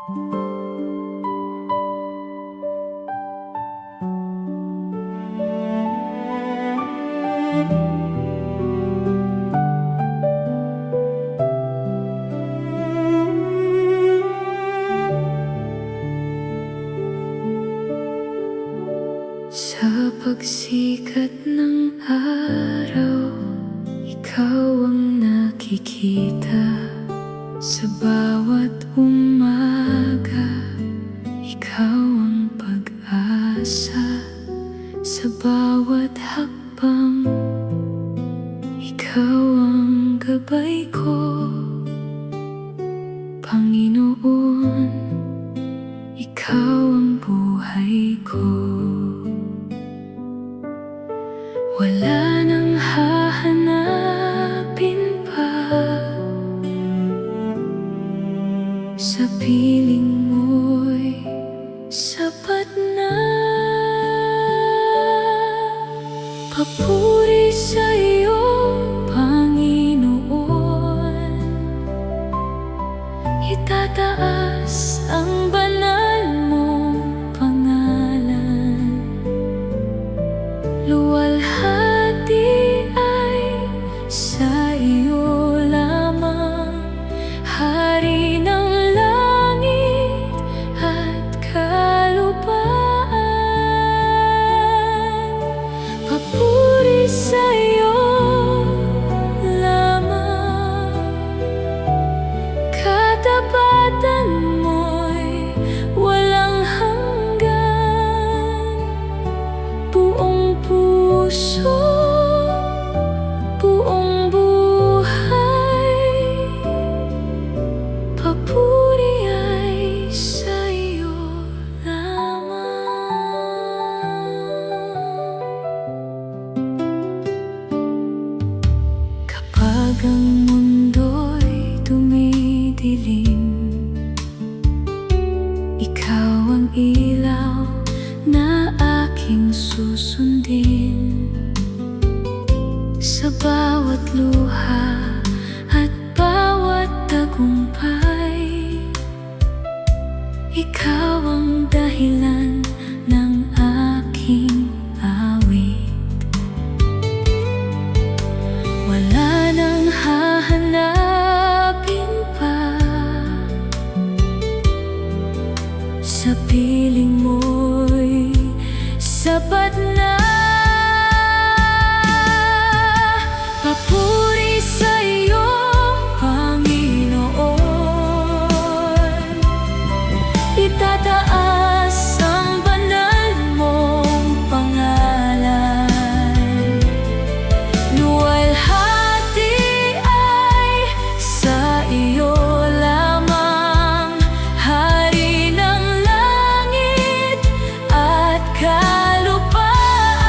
Sa pagsikat ng araw, ikaw ang nakikita. Sa bawat umaga, ikaw ang pag-asa. Sa bawat hakbang, ikaw ang gabay ko. Panginoon, ikaw ang buhay ko. Wala nang hahanapin pa. Sa piling mo'y sapat na. Papuri sa iyo, Panginoon. Itataas ang banal mong pangalan. Luwalhati ay sa iyo lamang, Hari ng langit at kalupaan. Papuri sa iyo lamang, katapatan mo'y walang hanggan. Buong puso, buong buhay, papuri ay sa iyo lamang. Kapag ang mundo'y dumidilim, ikaw ang ilaw na aking susundin. Sa bawat luha at bawat tagumpay, ikaw ang dahilan ng aking awit. Wala nang hahanapin pa. Sa piling mo'y sapat na. Papuri sa iyo, Panginoon. Itataas ang banal mong pangalan. Luwalhati ay sa iyo lamang, Hari ng langit at kalupaan.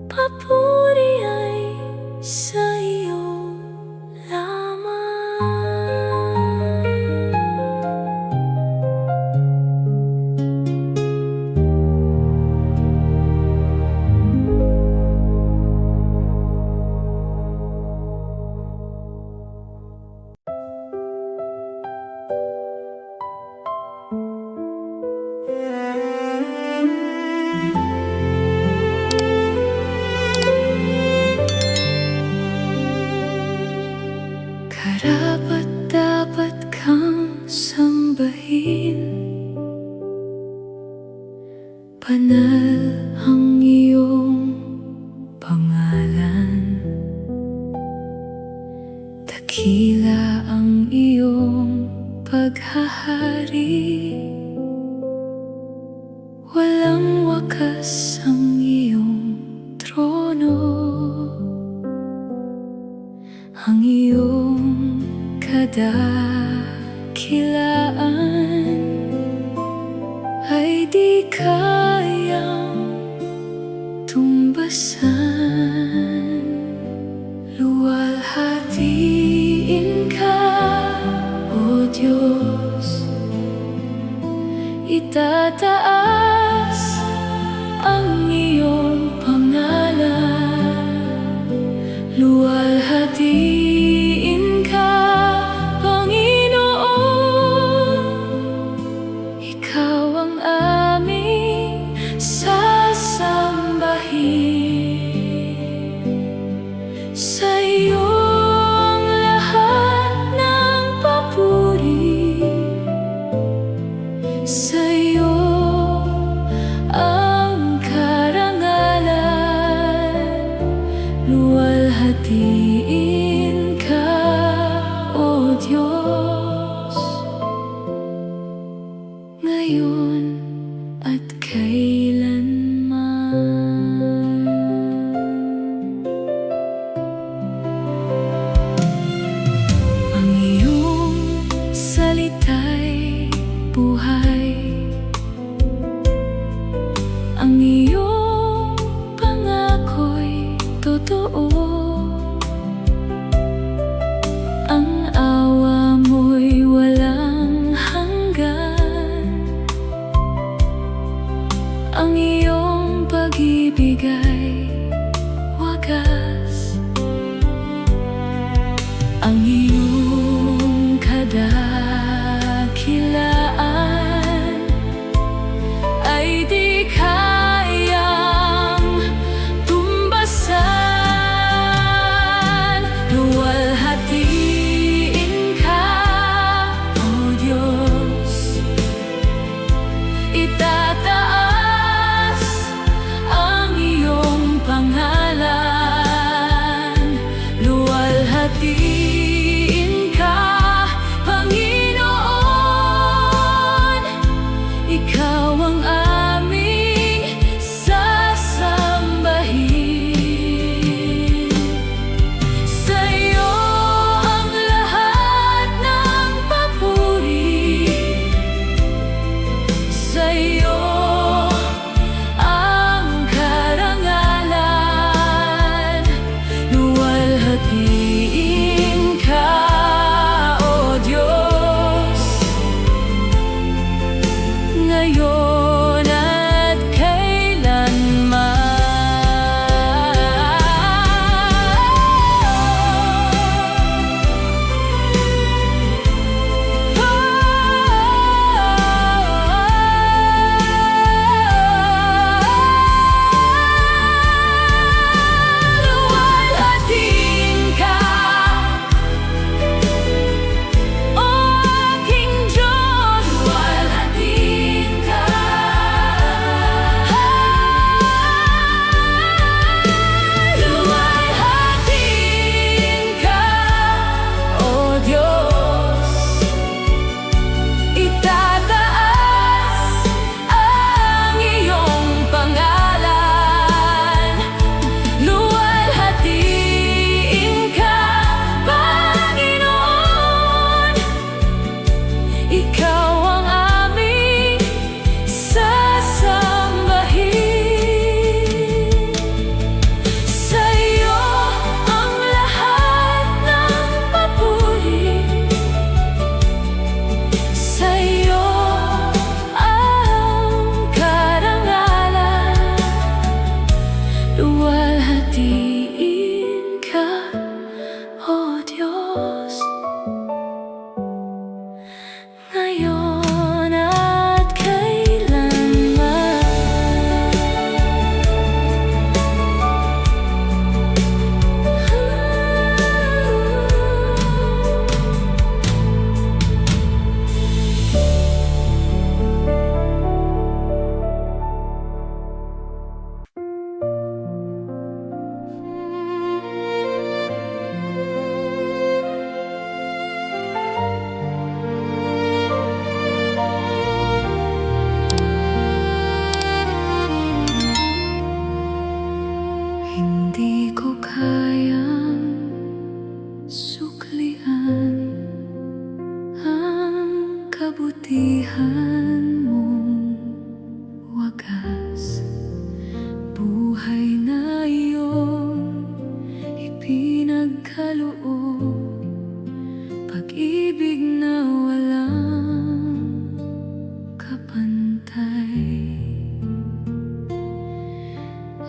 papuri ay sa iyo lamang. Karapat-dapat kang sambahin, banal ang iyong pangalan, dakila ang iyong paghahari, walang wakas ang iyong trono. Ang iyong kadakilaan ay di kayang tumbasan. Luwalhatiin ka, O Diyos, itataas ang iyong pangalan. Luwalhatiin ka, Panginoon, ikaw ang aming sasambahin.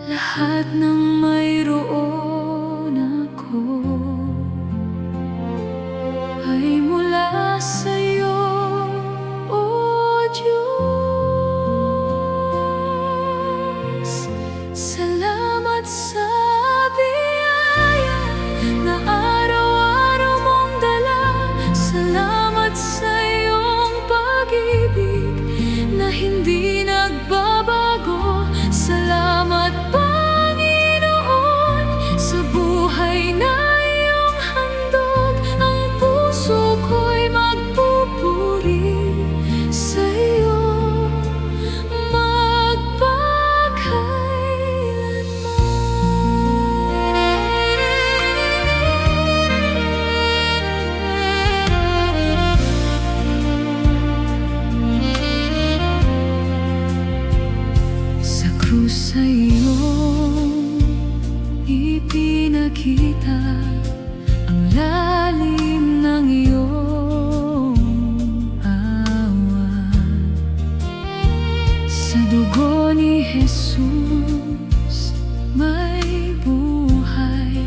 Lahat ng mayroon ako ay mula sa'yo, O Diyos. Salamat sa biyaya na araw-araw mong dala. Salamat sa iyong pag-ibig na hindi nagbabago. Salamat, Panginoon, sa buhay na iyong handog. Ang puso ko'y magpupuri sa iyo magpakailanman. Sa krus sa iyong ipinakita ang lalim ng iyong awa. Sa dugo ni Jesus may buhay,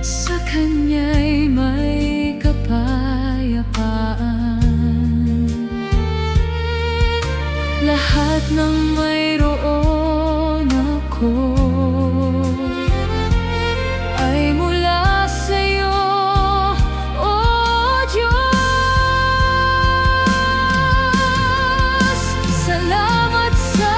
sa Kanya'y may kapayapaan. Lahat ng mayroon ako ay mula sa'yo, O Diyos. Salamat sa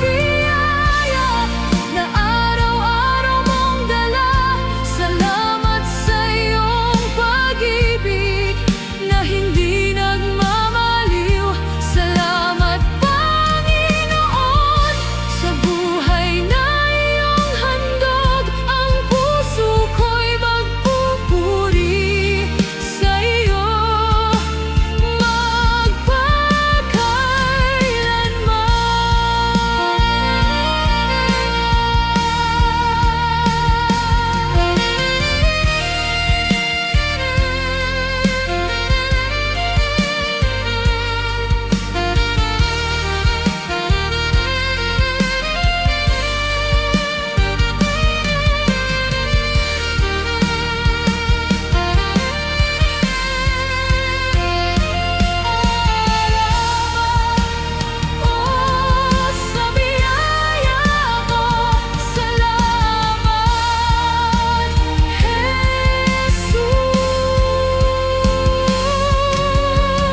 biyaya na araw-araw mong dala. Salamat sa iyong pag-ibig na hindi nagmamaliw. Salamat, Panginoon, sa buhay na iyong handog. Ang puso ko'y magpupuri sa iyo sa biyaya mo. Salamat,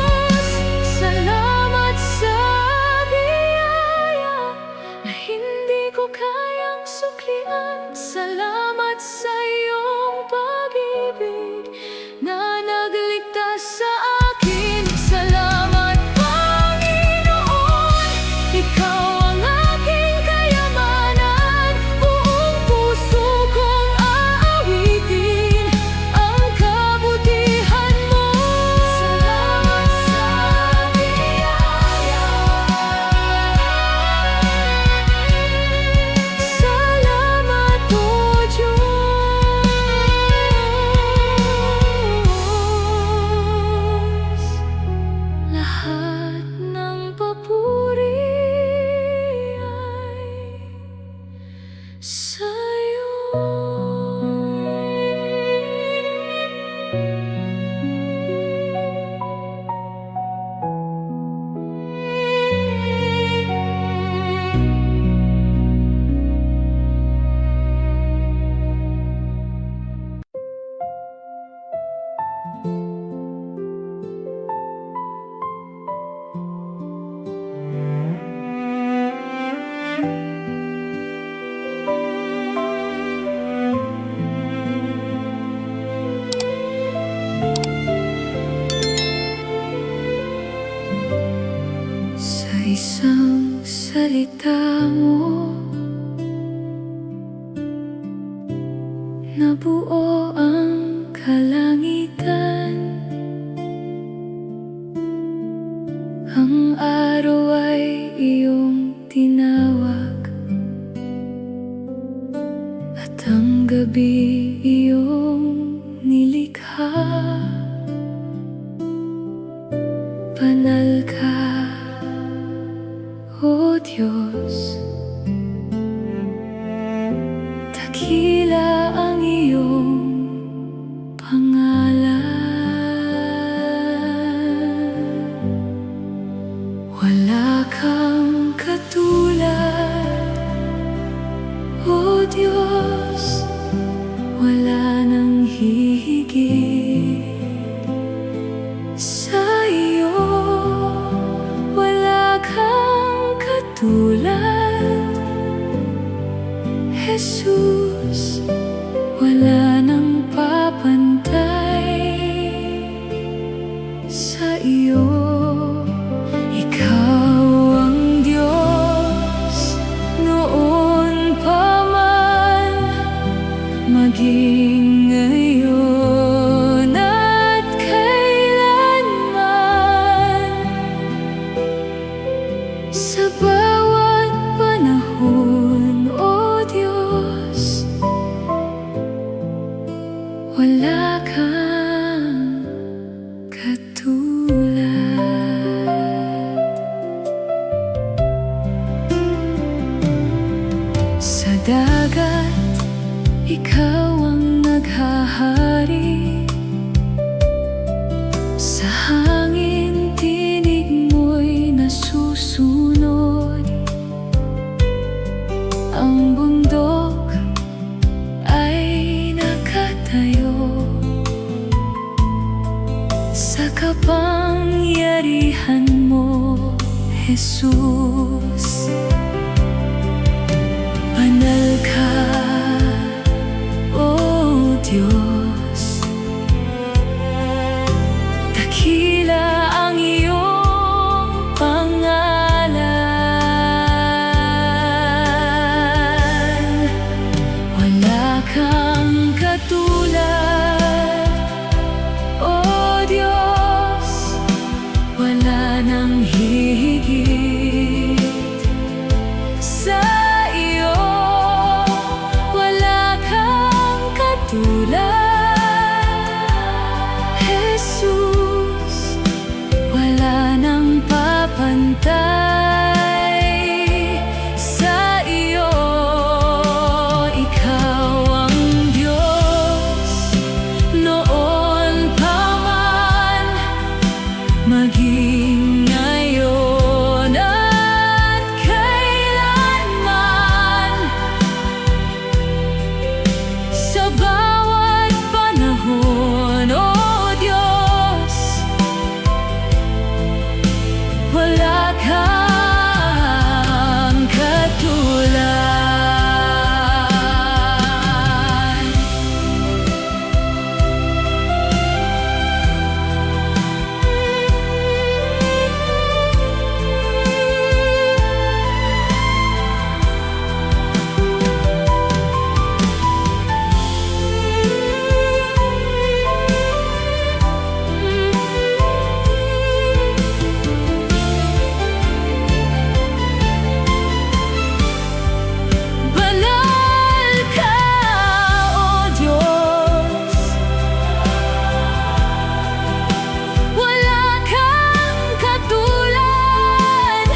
Jesus. Salamat sa biyaya na hindi ko kayang suklian. Salamat sa iyong pag-ibig na nagligtas sa akin. Salamat, Panginoon, ikaw ang aking kayamanan. Buong puso kong aawitin ang kabutihan mo. Salamat sa biyaya. Salamat, O Diyos. Lahat ng papuri ay sa'yo. Sa isang salita mo nabuo ang kalangitan. Ang araw ay iyong tinawag at ang gabi iyong nilikha. Banal ka, O Diyos, Diyos, wala nang hihigit sa iyo. Wala kang katulad, Jesus, wala nang papantay sa iyo. Ikaw ang Diyos noon pa man, maging ngayon at kailanman. Sa bawat panahon, O Diyos, wala kang katulad. Sa dagat, ikaw ang naghahari. Sa hangin, tinig mo'y nasusunod. Ang bundok ay nakatayo sa kapangyarihan mo, Jesus. Banal ka, O Diyos, dakila ang iyong pangalan. Wala kang katulad, O Diyos, wala nang hihigit sa iyo. Wala kang katulad, Jesus, wala nang papantay sa iyo. Ikaw ang Diyos noon pa man, maging ngayon at kailanman. Sa bawat panahon, O Diyos, wala kang katulad. Banal ka, O Diyos, wala kang katulad.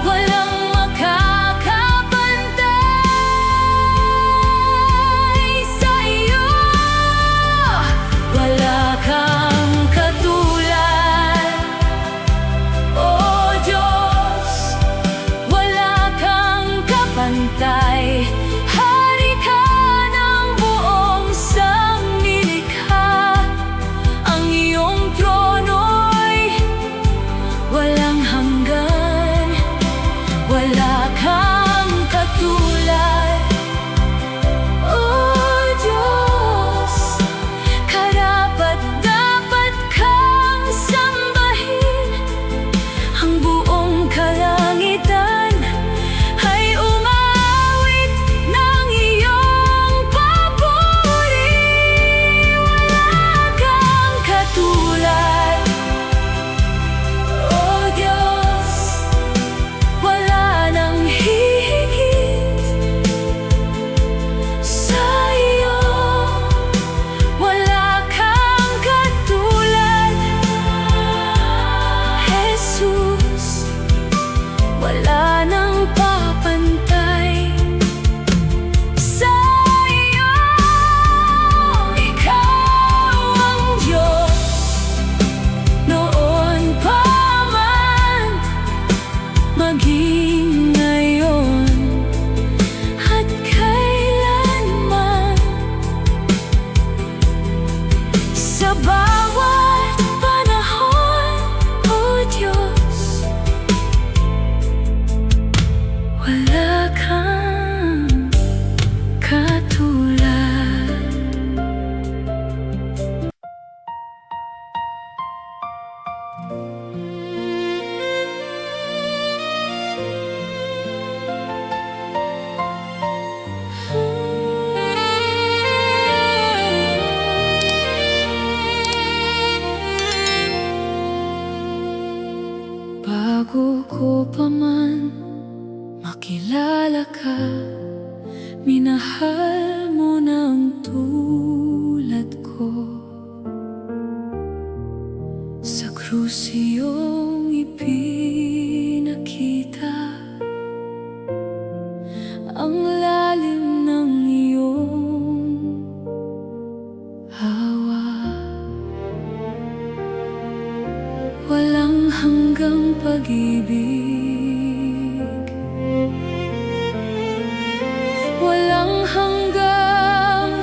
Walang makakapantay sa iyo. Wala kang katulad, O Diyos, wala kang kapantay. Hari ka ng buong sanglilikha. Ang iyong trono'y walang hanggan. Wala kang katulad, O Diyos, karapat-dapat kang sambahin. Ang buong kalangitan ay umawit ng iyong papuri. Wala kang katulad, O Diyos, wala nang hihigit sa iyo. Wala kang katulad, Jesus, wala nang papantay sa iyo. Ikaw ang Diyos noon pa man, maging ngayon Wala kang katulad. Bago ko pa man makilala ka, minahal mo ng tulad ko. Sa krus iyong ipinakita ang lalim ng iyong hawa. Walang hanggang pag-ibig, walang hanggang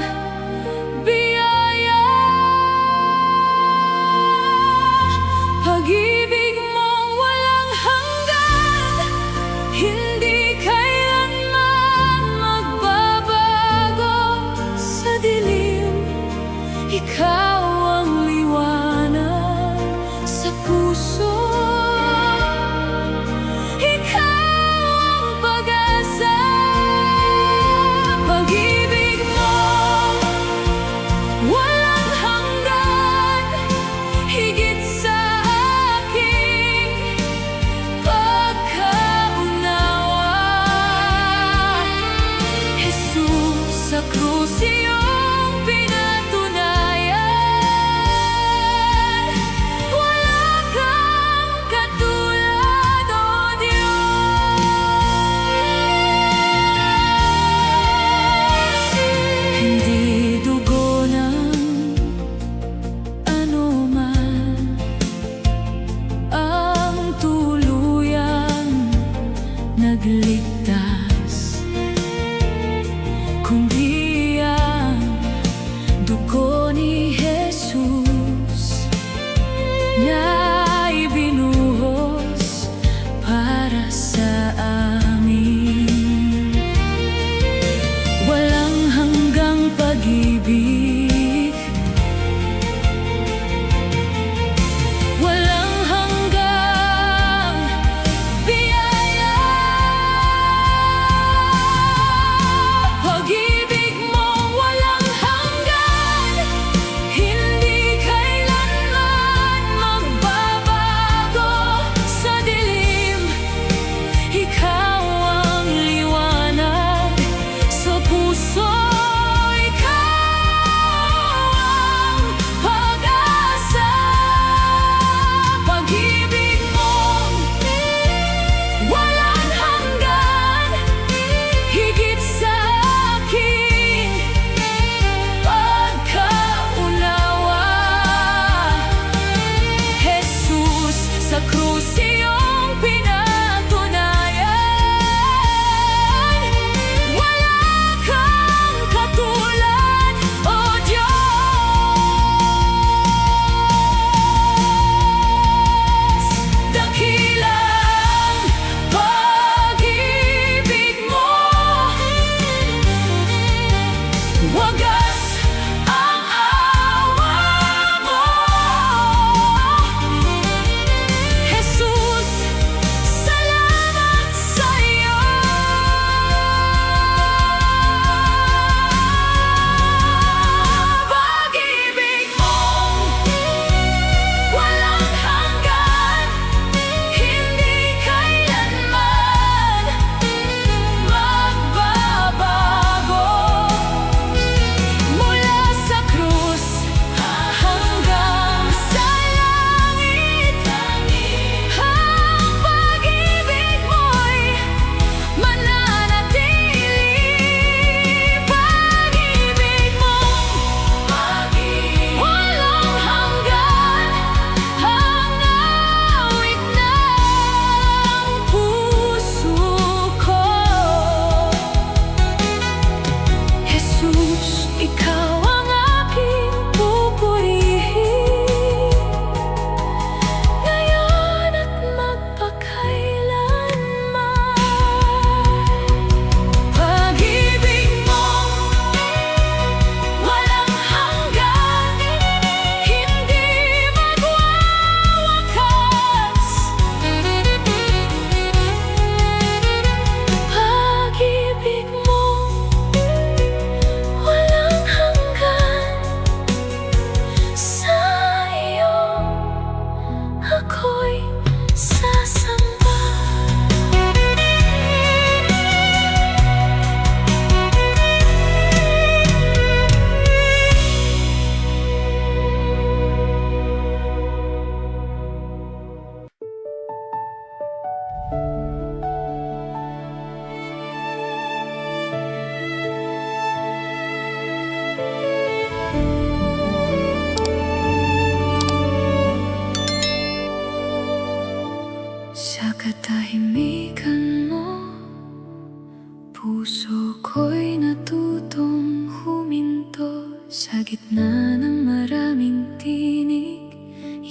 puso ko'y natutong huminto sa gitna ng maraming tinig.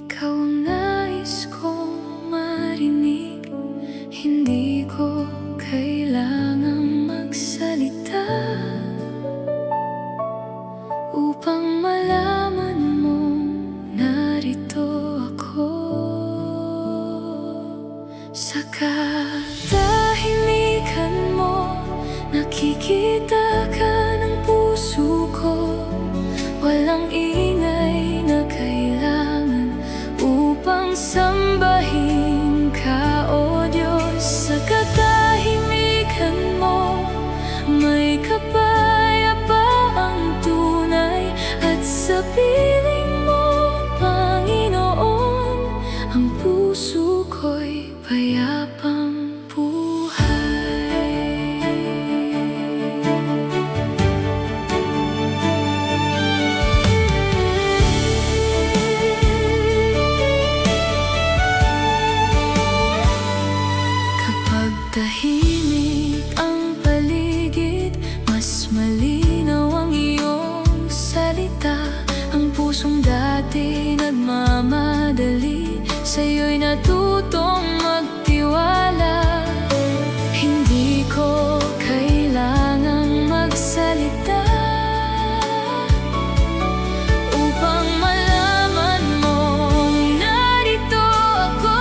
Ikaw ang nais kong marinig. Hindi ko kailangang magsalita upang malaman mong narito ako. Sa katahimikan mo, nakikita ka ng puso ko. Walang ingay na kailangan upang sambahin ka, O Diyos. Sa katahimikan mo, may kapayapaang tunay. At sa piling mo, Panginoon, ang puso ko'y payapang buhay. Kapag tahimik ang paligid, mas malinaw ang iyong salita. Ang pusong dati nagmamadali, sa'yo'y natutong magtiwala. Hindi ko kailangang magsalita upang malaman mong narito ako.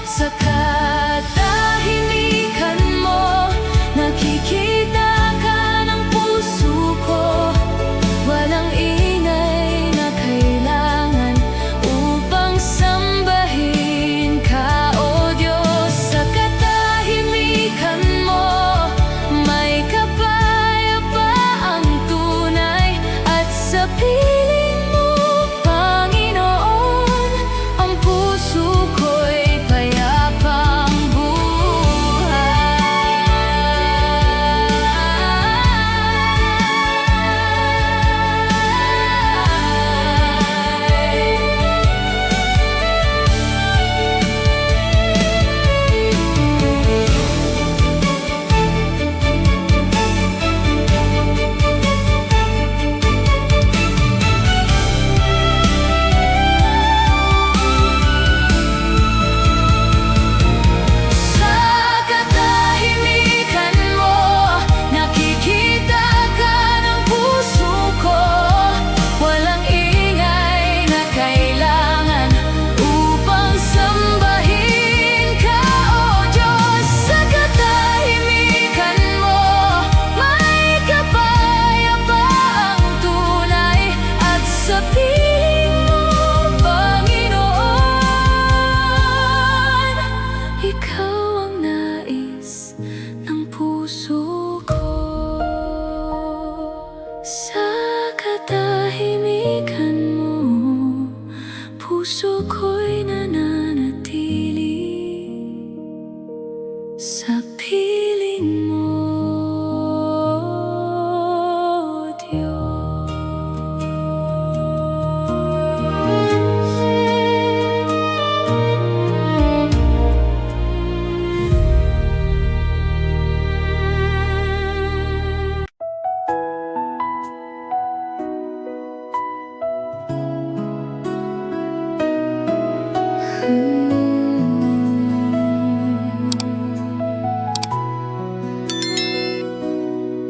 Sa katahimikan mo, nakikita ka ng puso ko. Walang ingay na kailangan upang sambahin ka, O Diyos. Sa katahimikan mo, may kapayapaang tunay. At sa piling mo, Panginoon, ang puso ko'y payapang Sa katahimikan mo, nakikita ka ng puso ko. Walang ingay na kailangan upang sambahin ka, O Diyos. Sa katahimikan mo, may kapayapaang tunay. At sa piling mo, Panginoon, ikaw ang nais ng puso ko. Sa katahimikan mo, puso ko'y nananatili sa piling mo, Diyos.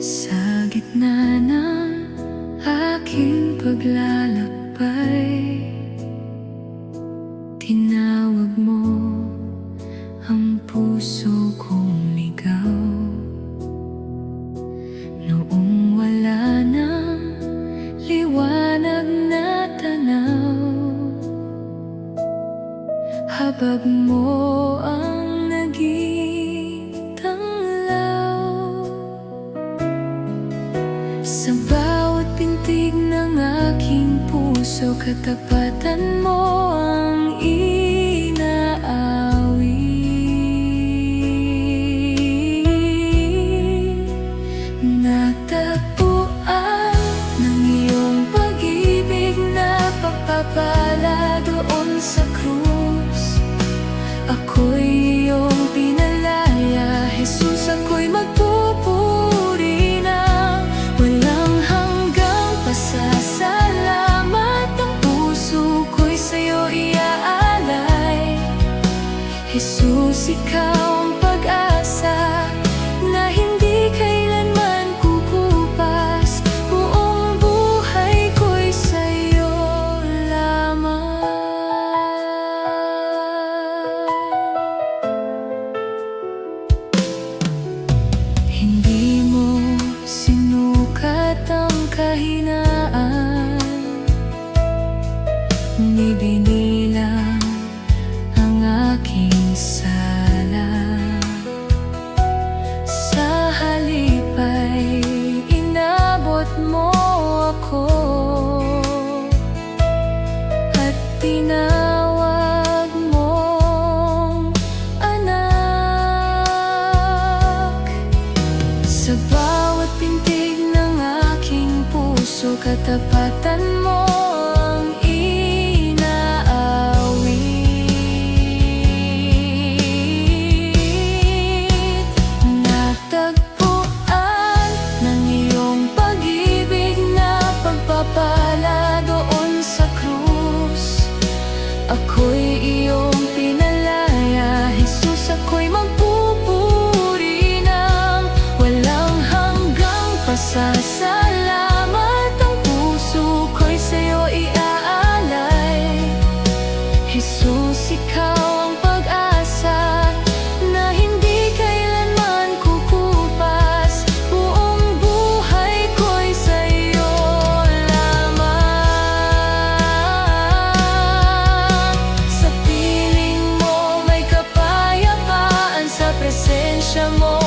Sa gitna ng aking paglalakbay, tinawag mo ang puso kong ligaw. Noong wala nang liwanag na tanaw, habag mo ang naging tanglaw. Sa bawat pintig ng aking puso, katapatan mo ang inaawit. Natagpuan ng iyong pag-ibig na pagpapala doon sa krus. Ako'y iyong pinalaya, Jesus. Jesus, ikaw ang pag-asa na hindi kailanman kukupas. Buong buhay ko'y sa'yo lamang. Hindi mo sinukat ang kahinaan, ni binilang ang aking sala. Sa halip ay inabot mo ako at tinawag mong anak. Sa bawat pintig ng aking puso, katapatan mo ang inaawit. Natagpuan ng iyong pag-ibig na pagpapala doon sa krus. Ako'y iyong pinalaya, Jesus, ako'y magpupuri ng walang hanggang pasasalamat. Ang puso ko'y sa'yo iaalay. Jesus, ikaw ang pag-asa na hindi kailanman kukupas. Buong buhay ko'y sa'yo lamang. Sa piling mo may kapayapaan, sa presensya mo